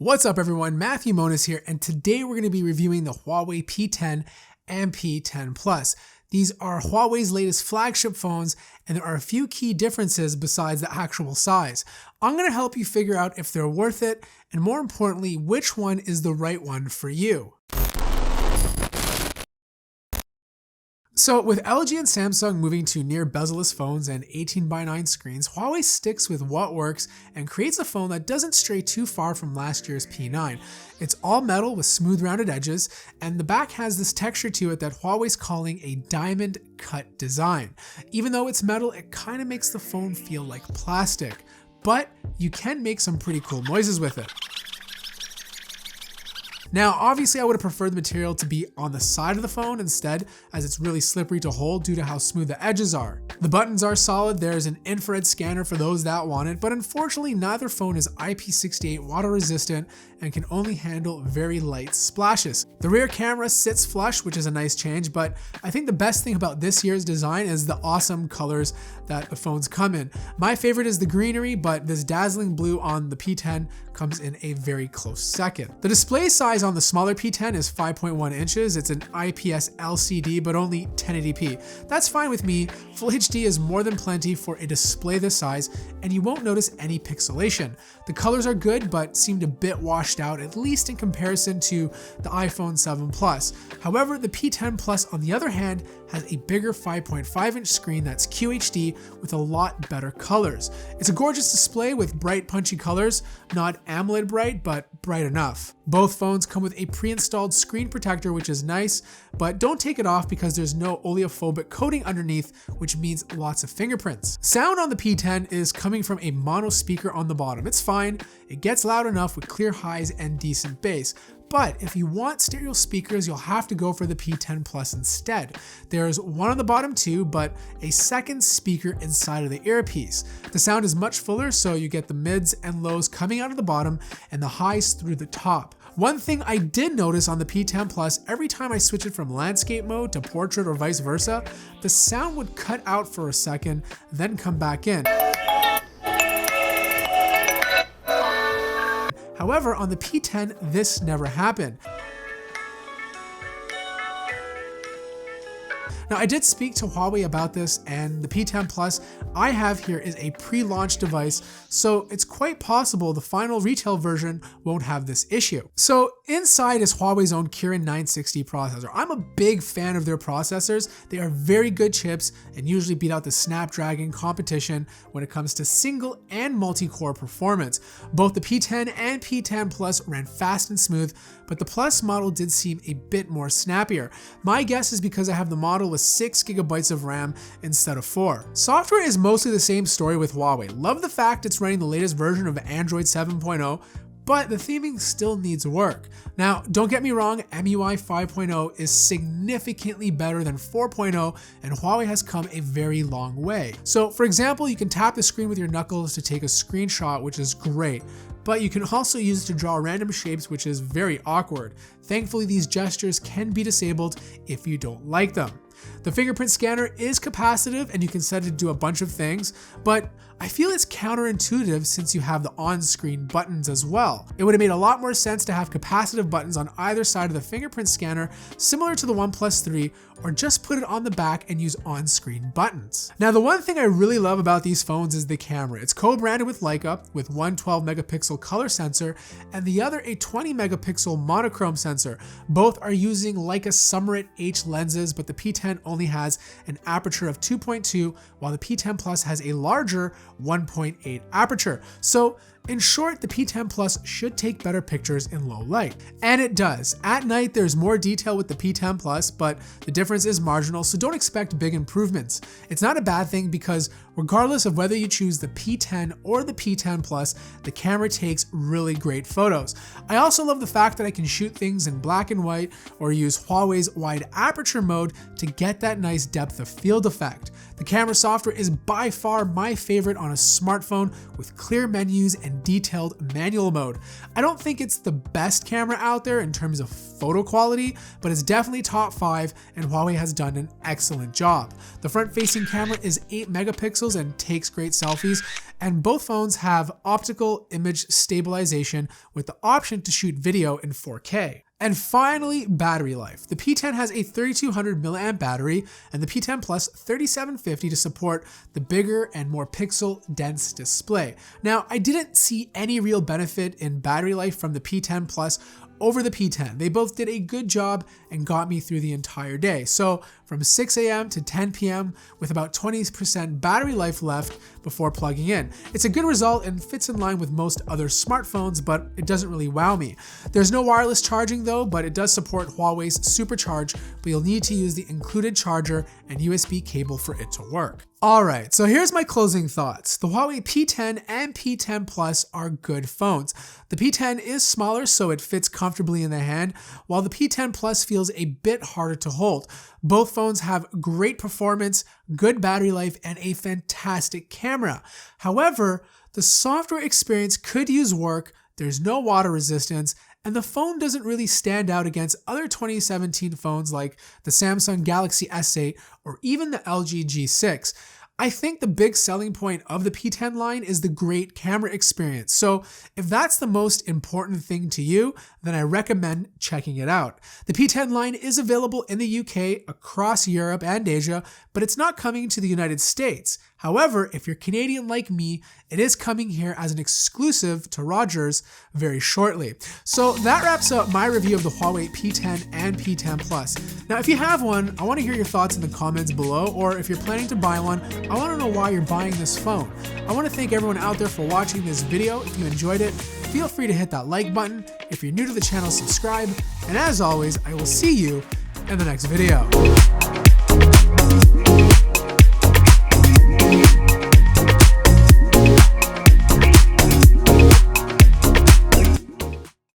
What's up everyone, Matthew Monis here, and today we're going to be reviewing the Huawei P10 and P10 Plus. These are Huawei's latest flagship phones, and there are a few key differences besides the actual size. I'm going to help you figure out if they're worth it, and more importantly, which one is the right one for you. So with LG and Samsung moving to near bezel-less phones and 18:9 screens, Huawei sticks with what works and creates a phone that doesn't stray too far from last year's P9. It's all metal with smooth rounded edges, and the back has this texture to it that Huawei's calling a diamond cut design. Even though it's metal, it kind of makes the phone feel like plastic, but you can make some pretty cool noises with it. Now, obviously I would have preferred the material to be on the side of the phone instead, as it's really slippery to hold due to how smooth the edges are. The buttons are solid, there's an infrared scanner for those that want it, but unfortunately neither phone is IP68 water resistant and can only handle very light splashes. The rear camera sits flush, which is a nice change, but I think the best thing about this year's design is the awesome colors that the phones come in. My favorite is the greenery, but this dazzling blue on the P10 comes in a very close second. The display size on the smaller P10 is 5.1 inches. It's an IPS LCD, but only 1080p. That's fine with me. Full HD is more than plenty for a display this size, and you won't notice any pixelation. The colors are good, but seemed a bit washed out, at least in comparison to the iPhone 7 Plus. However, the P10 Plus, on the other hand, has a bigger 5.5-inch screen that's QHD with a lot better colors. It's a gorgeous display with bright, punchy colors, not AMOLED bright, but bright enough. Both phones come with a pre-installed screen protector, which is nice, but don't take it off because there's no oleophobic coating underneath, which means lots of fingerprints. Sound on the P10 is coming from a mono speaker on the bottom. It's fine, it gets loud enough with clear highs and decent bass. But if you want stereo speakers, you'll have to go for the P10 Plus instead. There's one on the bottom too, but a second speaker inside of the earpiece. The sound is much fuller, so you get the mids and lows coming out of the bottom and the highs through the top. One thing I did notice on the P10 Plus, every time I switch it from landscape mode to portrait or vice versa, the sound would cut out for a second, then come back in. However, on the P10, this never happened. Now, I did speak to Huawei about this, and the P10 Plus I have here is a pre-launch device, so it's quite possible the final retail version won't have this issue. So inside is Huawei's own Kirin 960 processor. I'm a big fan of their processors. They are very good chips and usually beat out the Snapdragon competition when it comes to single and multi-core performance. Both the P10 and P10 Plus ran fast and smooth, but the Plus model did seem a bit more snappier. My guess is because I have the model with 6 GB of RAM instead of 4. Software is mostly the same story with Huawei. Love the fact it's running the latest version of Android 7.0, but the theming still needs work. Now, don't get me wrong, MIUI 5.0 is significantly better than 4.0, and Huawei has come a very long way. So for example, you can tap the screen with your knuckles to take a screenshot, which is great, but you can also use it to draw random shapes, which is very awkward. Thankfully, these gestures can be disabled if you don't like them. The fingerprint scanner is capacitive and you can set it to do a bunch of things, but I feel it's counterintuitive since you have the on-screen buttons as well. It would have made a lot more sense to have capacitive buttons on either side of the fingerprint scanner, similar to the OnePlus 3, or just put it on the back and use on-screen buttons. Now, the one thing I really love about these phones is the camera. It's co-branded with Leica with one 12 megapixel color sensor and the other a 20 megapixel monochrome sensor. Both are using Leica Summarit H lenses, but the P10 only has an aperture of 2.2, while the P10 Plus has a larger 1.8 aperture. So in short, the P10 Plus should take better pictures in low light. And it does. At night, there's more detail with the P10 Plus, but the difference is marginal, so don't expect big improvements. It's not a bad thing because regardless of whether you choose the P10 or the P10 Plus, the camera takes really great photos. I also love the fact that I can shoot things in black and white or use Huawei's wide aperture mode to get that nice depth of field effect. The camera software is by far my favorite on a smartphone with clear menus and detailed manual mode. I don't think it's the best camera out there in terms of photo quality, but it's definitely top 5 and Huawei has done an excellent job. The front-facing camera is 8 megapixels and takes great selfies, and both phones have optical image stabilization with the option to shoot video in 4K. And finally, battery life. The P10 has a 3200 mAh battery and the P10 Plus 3750 to support the bigger and more pixel-dense display. Now, I didn't see any real benefit in battery life from the P10 Plus over the P10. They both did a good job and got me through the entire day. So from 6 a.m. to 10 p.m. with about 20% battery life left before plugging in. It's a good result and fits in line with most other smartphones, but it doesn't really wow me. There's no wireless charging though, but it does support Huawei's Supercharge, but you'll need to use the included charger and USB cable for it to work. Alright, so here's my closing thoughts. The Huawei P10 and P10 Plus are good phones. The P10 is smaller, so it fits comfortably in the hand, while the P10 Plus feels a bit harder to hold. Both phones have great performance, good battery life, and a fantastic camera. However, the software experience could use work, there's no water resistance, and the phone doesn't really stand out against other 2017 phones like the Samsung Galaxy S8 or even the LG G6. I think the big selling point of the P10 line is the great camera experience. So if that's the most important thing to you, then I recommend checking it out. The P10 line is available in the UK, across Europe and Asia, but it's not coming to the United States. However, if you're Canadian like me, it is coming here as an exclusive to Rogers very shortly. So that wraps up my review of the Huawei P10 and P10 Plus. Now, if you have one, I want to hear your thoughts in the comments below, or if you're planning to buy one, I want to know why you're buying this phone. I want to thank everyone out there for watching this video. If you enjoyed it, feel free to hit that like button. If you're new to the channel, subscribe. And as always, I will see you in the next video.